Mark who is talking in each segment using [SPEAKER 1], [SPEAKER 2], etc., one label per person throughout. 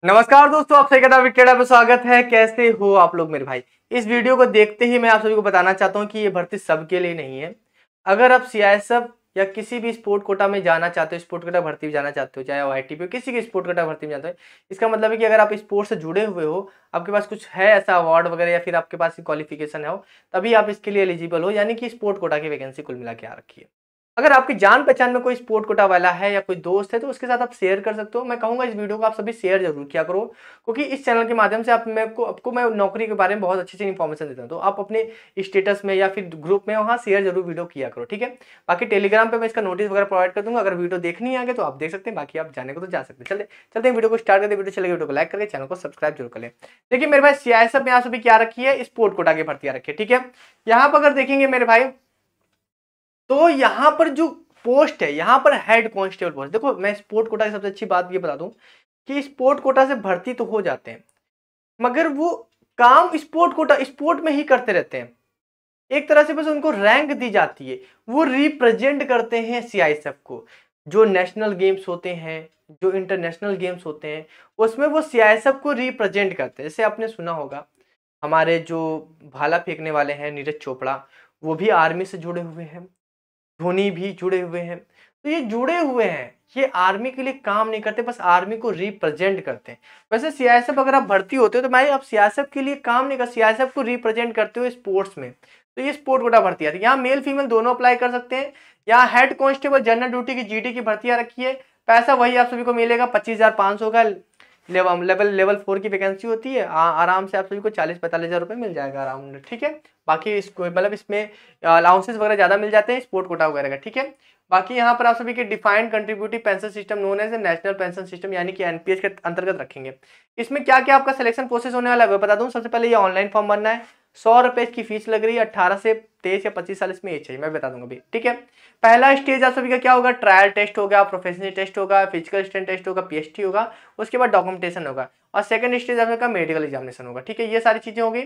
[SPEAKER 1] नमस्कार दोस्तों, आप सभी का विकेटा पे स्वागत है। कैसे हो आप लोग मेरे भाई। इस वीडियो को देखते ही मैं आप सभी को बताना चाहता हूं कि ये भर्ती सबके लिए नहीं है। अगर आप सीआईएसएफ या किसी भी स्पोर्ट कोटा में जाना चाहते हो, स्पोर्ट कोटा भर्ती में जाना चाहते हो, चाहे आईटीपी हो, किसी की स्पोर्ट कोटा भर्ती में जाते हो, इसका मतलब है कि अगर आप स्पोर्ट्स से जुड़े हुए हो, आपके पास कुछ है ऐसा अवार्ड वगैरह या फिर आपके पास क्वालिफिकेशन है, तभी आप इसके लिए एलिजिबल हो। यानी कि स्पोर्ट कोटा की वैकेंसी कुल मिला के आ रखी है। अगर आपकी जान पहचान में कोई स्पोर्ट कोटा वाला है या कोई दोस्त है तो उसके साथ आप शेयर कर सकते हो। मैं कहूंगा इस वीडियो को आप सभी शेयर जरूर किया करो, क्योंकि इस चैनल के माध्यम से आपको मैं नौकरी के बारे में बहुत अच्छी इन्फॉर्मेशन देता हूं। तो आप अपने स्टेटस में या फिर ग्रुप में वहां शेयर जरूर वीडियो किया करो, ठीक है। बाकी टेलीग्राम पे मैं इसका नोटिस वगैरह प्रोवाइड कर दूंगा। अगर वीडियो देखनी आगे तो आप देख सकते हैं, बाकी आप जाने को तो जा सकते हैं। चलते हैं वीडियो को स्टार्ट करते। वीडियो चलेगी, वीडियो को लाइक करके चैनल को सब्सक्राइब जरूर कर लें। देखिए मेरे भाई, सीआईएसएफ में यहाँ सभी क्या रखी है, स्पोर्ट कोटा की भर्ती रखी है, ठीक है। यहाँ पर अगर देखेंगे मेरे भाई तो यहाँ पर जो पोस्ट है, यहाँ पर हेड कांस्टेबल पोस्ट। देखो मैं स्पोर्ट कोटा की सबसे अच्छी बात ये बता दूं कि स्पोर्ट कोटा से भर्ती तो हो जाते हैं, मगर वो काम स्पोर्ट कोटा स्पोर्ट में ही करते रहते हैं। एक तरह से बस उनको रैंक दी जाती है, वो रिप्रेजेंट करते हैं सीआईएसएफ को। जो नेशनल गेम्स होते हैं, जो इंटरनेशनल गेम्स होते हैं, उसमें वो सीआईएसएफ को रिप्रेजेंट करते हैं। जैसे आपने सुना होगा, हमारे जो भाला फेंकने वाले हैं नीरज चोपड़ा, वो भी आर्मी से जुड़े हुए हैं। धोनी भी जुड़े हुए हैं। तो ये जुड़े हुए हैं, ये आर्मी के लिए काम नहीं करते, बस आर्मी को रिप्रेजेंट करते हैं। वैसे सीआईएसएफ अगर आप भर्ती होते हो तो भाई आप सीआईएसएफ के लिए काम नहीं कर, सीआईएसएफ को रिप्रेजेंट करते हो स्पोर्ट्स में। तो ये स्पोर्ट कोटा भर्ती आती है। यहाँ मेल फीमेल दोनों अप्लाई कर सकते हैं। यहाँ हेड कांस्टेबल जनरल ड्यूटी की जीडी की भर्तियां रखी है। पैसा वही आप सभी को मिलेगा 25,500 का। लेवल 4 की वैकेंसी होती है। आराम से आप सभी को 40-45 हजार रुपये मिल जाएगा आराम, ठीक है। बाकी इसको मतलब इसमें अलाउंसेस वगैरह ज्यादा मिल जाते हैं स्पोर्ट कोटा वगैरह का, ठीक है। बाकी यहाँ पर आप सभी के defined contributive pension system known as national pension system यानी कि एनपीएस के अंतर्गत रखेंगे। इसमें क्या क्या आपका सिलेक्शन प्रोसेस होने वाला है बता दूं। सबसे पहले ये ऑनलाइन फॉर्म भरना है। 100 रुपए की फीस लग रही है। 18 से 23 या 25 साल इसमें एज चाहिए, मैं बता दूंगा अभी, ठीक है। पहला स्टेज आप सभी का क्या होगा, ट्रायल टेस्ट होगा, प्रोफेशनल टेस्ट होगा, फिजिकल स्टैंड टेस्ट होगा, पीएचटी होगा, उसके बाद डॉक्यूमेंटेशन होगा, और सेकंड स्टेज आप सबका मेडिकल एग्जामिनेशन होगा, ठीक है। ये सारी चीजें हो गई।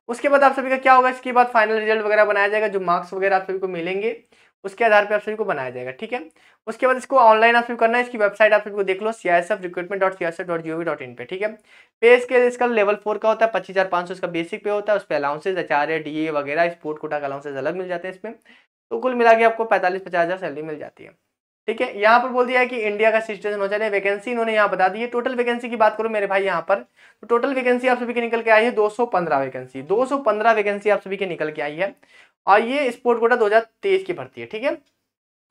[SPEAKER 1] उसके बाद आप सभी का क्या होगा, इसके बाद फाइनल रिजल्ट वगैरह बनाया जाएगा। जो मार्क्स वगैरह आप सभी को मिलेंगे उसके आधार पर आप सभी को बनाया जाएगा, ठीक है। उसके बाद इसको ऑनलाइन आप सभी करना है। इसकी वेबसाइट आप सभी को देख लो, CISFrecruitment.CISF.gov.in पे, ठीक है। पे स्केल इसका लेवल 4 का होता है, 25,500 इसका बेसिक पे होता है। उस पर अलाउंसेज, एचआरए, डीए वगैरह स्पोर्ट कोटा का अलाउंसेज अलग मिल जाते हैं इसमें। तो कुल मिला के आपको 45-50 हजार सैलरी मिल जाती है, ठीक है। यहाँ पर बोल दिया है कि इंडिया का सिटीजन हो जाए। वैकेंसी इन्होंने यहाँ बता दी है। टोटल वैकेंसी की बात करूं मेरे भाई यहाँ पर, तो टोटल वैकेंसी आप सभी की निकल के आई है 215 वैकेंसी। 215 वैकेंसी आप सभी की निकल के आई है, और ये स्पोर्ट कोटा 2023 की भर्ती है, ठीक है।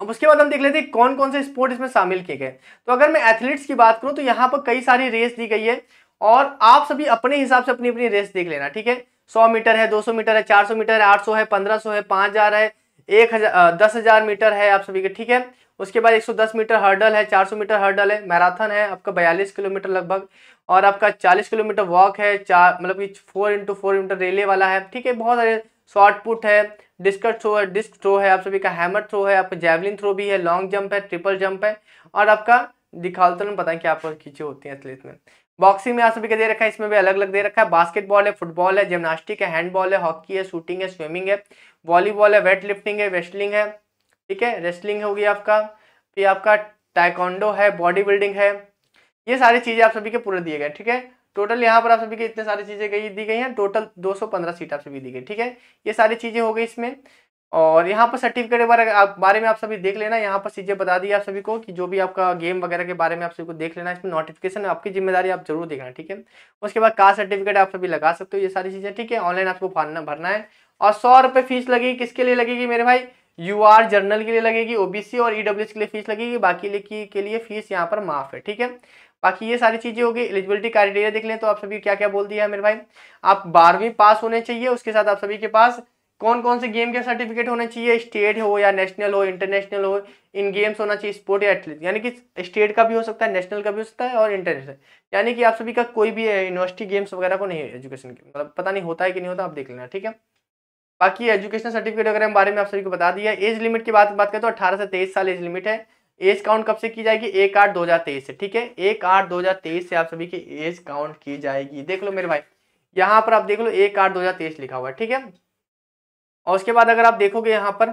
[SPEAKER 1] अब उसके बाद हम देख लेते हैं कौन कौन से स्पोर्ट इसमें शामिल किए गए। तो अगर मैं एथलीट्स की बात करूं तो यहाँ पर कई सारी रेस दी गई है, और आप सभी अपने हिसाब से अपनी अपनी रेस देख लेना, ठीक है। 100 मीटर है, 200 मीटर है, 400 मीटर है, 800 है, 1500 है, 5000 है, 10,000 मीटर है आप सभी के, ठीक है। उसके बाद 110 मीटर हर्डल है, 400 मीटर हर्डल है, मैराथन है आपका 42 किलोमीटर लगभग, और आपका 40 किलोमीटर वॉक है, 4 मतलब कि 4x4 मीटर रिले वाला है, ठीक है। बहुत सारे शॉर्ट पुट है, डिस्कस थ्रो है, डिस्क थ्रो है आप सभी का, हैमर थ्रो है आपका, जैवलिन थ्रो भी है, लॉन्ग जंप है, ट्रिपल जंप है, और आपका दिखालता नहीं पता है क्या आपको चीजें होती हैं एथलीट में। बॉक्सिंग में आप सभी का दे रखा है, इसमें भी अलग अलग दे रखा है। बास्केटबॉल है, फुटबॉल है, जिम्नास्टिक है, हैंडबॉल है, हॉकी है, शूटिंग है, स्विमिंग है, वॉलीबॉल है, वेट लिफ्टिंग है, रेसलिंग है, ठीक है। रेसलिंग होगी आपका, फिर आपका टाइकोंडो है, बॉडी बिल्डिंग है। ये सारी चीजें आप सभी के पूरे दिए गए, ठीक है। टोटल यहाँ पर आप सभी के इतने सारी चीजें दी गई हैं। टोटल 215 सीट आप सभी दी गई, ठीक है। ये सारी चीजें हो गई इसमें। और यहाँ पर सर्टिफिकेट के बारे में आप सभी देख लेना। यहाँ पर चीजें बता दी आप सभी को कि जो भी आपका गेम वगैरह के बारे में आप सभी को देख लेना। इसमें नोटिफिकेशन आपकी जिम्मेदारी आप जरूर देखना, ठीक है। उसके बाद कास्ट सर्टिफिकेट आप सभी लगा सकते हो, ये सारी चीजें, ठीक है। ऑनलाइन आपको भरना है। और 100 रुपये फीस लगेगी। किसके लिए लगेगी मेरे भाई, यूआर जर्नल के लिए लगेगी, ओबीसी और ईडब्ल्यूएस के लिए फीस लगेगी। बाकी के लिए फीस यहाँ पर माफ है, ठीक है। बाकी ये सारी चीजें होगी। एलिजिबिलिटी क्राइटेरिया देख लें तो आप सभी क्या क्या बोल दिया है मेरे भाई। आप 12वीं पास होने चाहिए। उसके साथ आप सभी के पास कौन कौन से गेम के सर्टिफिकेट होने चाहिए, स्टेट हो या नेशनल हो, इंटरनेशनल हो, इन गेम्स होना चाहिए, स्पोर्ट या एथलीट, यानी कि स्टेट का भी हो सकता है, नेशनल का भी हो सकता है, और इंटरनेशनल, यानी कि आप सभी का कोई भी यूनिवर्सिटी गेम्स वगैरह को नहीं है एजुकेशन की, मतलब पता नहीं होता है कि नहीं होता, आप देख लेना, ठीक है। बाकी एजुकेशन सर्टिफिकेट वगैरह के बारे में आप सभी को बता दिया। एज लिमिट की बात करें तो 18 से 23 साल एज लिमिट है। एज काउंट कब से की जाएगी, 1/8/2023 से, ठीक है। 1/8/2023 से आप सभी की एज काउंट की जाएगी। देख लो मेरे भाई, यहाँ पर आप देख लो 1/8/2023 लिखा हुआ है, ठीक है। और उसके बाद अगर आप देखोगे यहाँ पर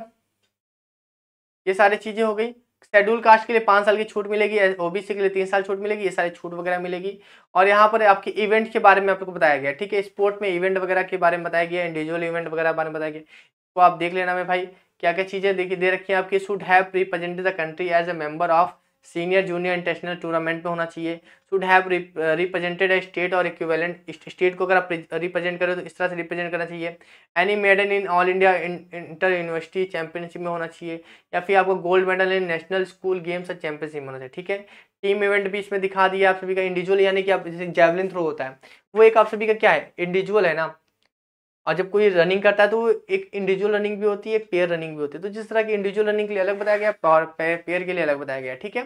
[SPEAKER 1] ये सारी चीजें हो गई। शेड्यूल कास्ट के लिए 5 साल की छूट मिलेगी, ओबीसी के लिए 3 साल छूट मिलेगी, ये सारी छूट वगैरह मिलेगी। और यहाँ पर आपके इवेंट के बारे में आपको बताया गया, ठीक है, स्पोर्ट में इवेंट वगैरह के बारे में बताया गया, इंडिविजुअल इवेंट वगैरह के बारे में बताया गया। तो आप देख लेना मेरे भाई क्या क्या चीज़ें देखिए दे रखी हैं आपकी। Should have represented the country as a member of senior junior international tournament में होना चाहिए। Should have represented a state और इक्विवेलेंट स्टेट को अगर आप रिप्रेजेंट करें तो इस तरह से रिप्रेजेंट करना चाहिए। Any medal in all India inter university championship में होना चाहिए, या फिर आपको gold medal in national school games और चैंपियनशिप में होना चाहिए, ठीक है। टीम इवेंट भी इसमें दिखा दिया आप सभी का। इंडिविजुअल यानी कि आप जैसे जैवलिन थ्रो होता है वो एक आप सभी का क्या है, इंडिविजुअल है ना। और जब कोई रनिंग करता है तो एक इंडिविजुअल रनिंग भी होती है, एक पेयर रनिंग भी होती है। तो जिस तरह की इंडिविजुअल रनिंग के लिए अलग बताया गया, और पेयर के लिए अलग बताया गया, ठीक है।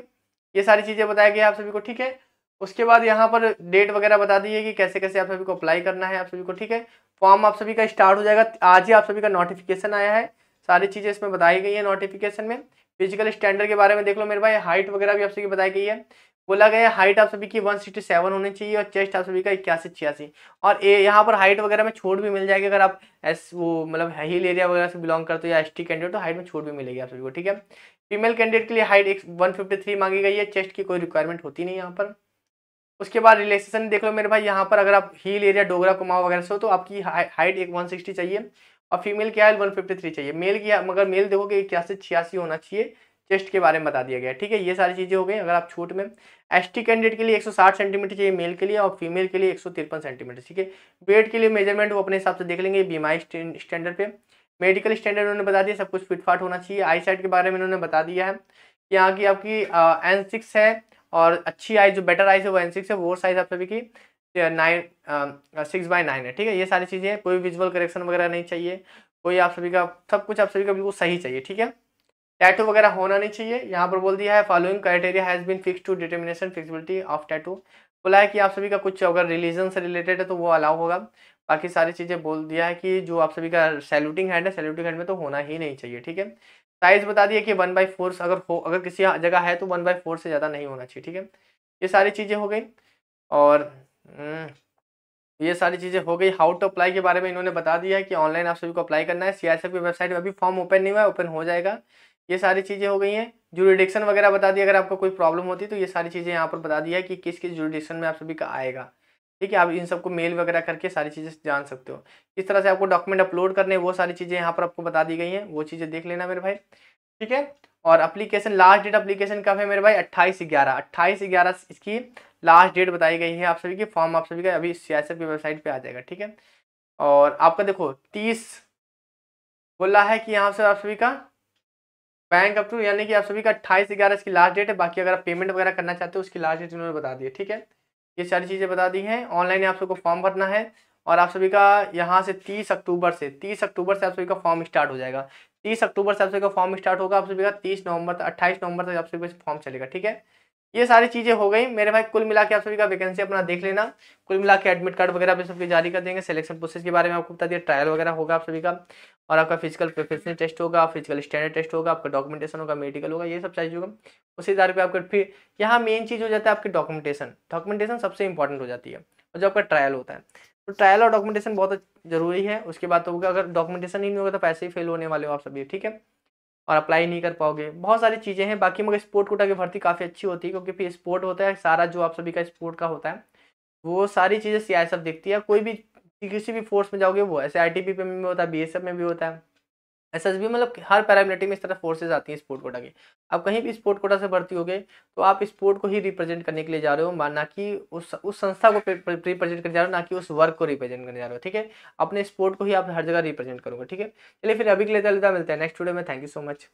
[SPEAKER 1] ये सारी चीज़ें बताया गया आप सभी को, ठीक है। उसके बाद यहाँ पर डेट वगैरह बता दी है कि कैसे कैसे आप सभी को अप्लाई करना है आप सभी को, ठीक है। फॉर्म आप सभी का स्टार्ट हो जाएगा आज ही, आप सभी का नोटिफिकेशन आया है, सारी चीज़ें इसमें बताई गई है नोटिफिकेशन में। फिजिकल स्टैंडर्ड के बारे में देख लो मेरे भाई, हाइट वगैरह भी आप सभी की बताई गई है। बोला गया हाइट आप सभी की 167 होनी चाहिए और चेस्ट आप सभी का 81-86। और यहाँ पर हाइट वगैरह में छूट भी मिल जाएगी अगर आप वो मतलब हिल एरिया वगैरह से बिलोंग करते हो या एसटी कैंडिडेट तो हाइट में छूट भी मिलेगी आप सभी को, ठीक है। फीमेल कैंडिडेट के लिए हाइट 153 मांगी गई है, चेस्ट की कोई रिक्वायरमेंट होती नहीं यहाँ पर। उसके बाद रिलैक्सेशन देख लो मेरे भाई, यहाँ पर अगर आप हील एरिया डोगरा कुमाऊं वगैरह से हो तो आपकी हाइट 160 चाहिए और फीमेल की हाइट 153 चाहिए। मेल की मगर मेल देखोगे 81-86 होना चाहिए। चेस्ट के बारे में बता दिया गया, ठीक है। ये सारी चीज़ें हो गई। अगर आप छूट में एसटी कैंडिडेट के लिए 160 सेंटीमीटर चाहिए मेल के लिए और फीमेल के लिए 153 सेंटीमीटर, ठीक है। वेट के लिए मेजरमेंट वो अपने हिसाब से देख लेंगे बीएमआई स्टैंडर्ड पे। मेडिकल स्टैंडर्ड उन्होंने बता दिया, सब कुछ फिटफाट होना चाहिए। आई साइड के बारे में उन्होंने बता दिया है कि यहाँ की आपकी N6 है और अच्छी आई जो बेटर आइज है वो N6 है, वो साइज आप सभी की 6/9 है, ठीक है। ये सारी चीज़ें, कोई विजुअल करेक्शन वगैरह नहीं चाहिए, कोई आप सभी का सब कुछ आप सभी का बिल्कुल सही चाहिए, ठीक है। टैटू वगैरह होना नहीं चाहिए। यहाँ पर बोल दिया है following criteria has been fix to determination feasibility of tattoo. बोला है कि आप सभी का कुछ अगर रिलीजन से रिलेटेड है तो वो अलाउ होगा। बाकी सारी चीज़ें बोल दिया है कि जो आप सभी का सैल्यूटिंग हैंड है, सैल्यूटिंग हैंड में तो होना ही नहीं चाहिए, ठीक है। साइज बता दिया कि 1/4 अगर किसी जगह है तो 1/4 से ज़्यादा नहीं होना चाहिए, ठीक है। ये सारी चीज़ें हो गई। और ये सारी चीज़ें हो गई। हाउ टू अप्लाई के बारे में इन्होंने बता दिया है कि ऑनलाइन आप सभी को अप्लाई करना है। सीआईएसएफ की वेबसाइट में अभी फॉर्म ओपन नहीं हुआ है, ओपन हो जाएगा। ये सारी चीज़ें हो गई हैं। जुरिडिक्शन वगैरह बता दिया, अगर आपको कोई प्रॉब्लम होती है तो ये सारी चीज़ें यहाँ पर बता दिया है कि किस किस जुरिडिक्शन में आप सभी का आएगा, ठीक है। आप इन सबको मेल वगैरह करके सारी चीज़ें जान सकते हो। इस तरह से आपको डॉक्यूमेंट अपलोड करने हैं, वो सारी चीज़ें यहाँ पर आपको बता दी गई हैं, वो चीज़ें देख लेना मेरे भाई, ठीक है। और एप्लीकेशन लास्ट डेट एप्लीकेशन कब है मेरे भाई, 28/11 इसकी लास्ट डेट बताई गई है आप सभी की। फॉर्म आप सभी का अभी सीआईएसएफ की वेबसाइट पे आ जाएगा, ठीक है। और आपका देखो 30 बोला है कि यहाँ से आप सभी का बैंक अप्रूव यानी कि आप सभी का 28/11 इसकी लास्ट डेट है। बाकी अगर आप पेमेंट वगैरह करना चाहते हो उसकी लास्ट डेट उन्होंने बता दी है, ठीक है। ये सारी चीज़ें बता दी हैं। ऑनलाइन आप सबको फॉर्म भरना है और आप सभी का यहाँ से 30 अक्टूबर से आप सभी का फॉर्म स्टार्ट हो जाएगा। 30 अक्टूबर से आप सभी का फॉर्म स्टार्ट होगा, आप सभी का 30 नवंबर तक 28 नवंबर तक आप सभी का फॉर्म चलेगा, ठीक है। ये सारी चीज़ें हो गई मेरे भाई। कुल मिला के आप सभी का वैकेंसी अपना देख लेना। कुल मिला के एडमिट कार्ड वगैरह भी सबके जारी कर देंगे। सिलेक्शन प्रोसेस के बारे में आपको बता दिया, ट्रायल वगैरह होगा आप सभी का, और आपका फिजिकल प्रोफेशनल टेस्ट होगा, फिजिकल स्टैंडर्ड टेस्ट होगा, आपका डॉक्यूमेंटेशन होगा, मेडिकल होगा, ये सब चीज़ होगा। उसी आधार पे आपका फिर यहाँ मेन चीज़ हो जाता है आपकी डॉक्यूमेंटेशन सबसे इंपॉर्टेंट हो जाती है। और जो आपका ट्रायल होता है तो ट्रायल और डॉक्यूमेंटेशन बहुत जरूरी है। उसके बाद तो होगा, अगर डॉक्यूमेंटेशन ही नहीं होगा तो पैसे ही फेल होने वाले हो आप सभी, ठीक है, और अप्लाई नहीं कर पाओगे। बहुत सारी चीज़ें हैं। बाकी मगर स्पोर्ट कोटा की भर्ती काफ़ी अच्छी होती है क्योंकि फिर स्पोर्ट होता है सारा, जो आप सभी का स्पोर्ट का होता है वो सारी चीज़ें सीआईएसएफ देखती है। कोई भी किसी भी फोर्स में जाओगे वो ऐसे आईटीबीपी में भी होता है, बीएसएफ में भी होता है, एसएसबी, मतलब हर पैरामिलिट्री में इस तरह फोर्सेज आती हैं स्पोर्ट कोटा की। आप कहीं भी स्पोर्ट कोटा से भर्ती होगे तो आप स्पोर्ट को ही रिप्रेजेंट करने के लिए जा रहे हो, ना कि उस संस्था को रिप्रेजेंट करने जा रहे हो, ना कि उस वर्क को रिप्रेजेंट करने जा रहे हो, ठीक है। अपने स्पोर्ट को ही आप हर जगह रिप्रेजेंट करोगे, ठीक है। चलिए फिर अभी के लिए मिलते हैं नेक्स्ट वीडियो में। Thank you so much.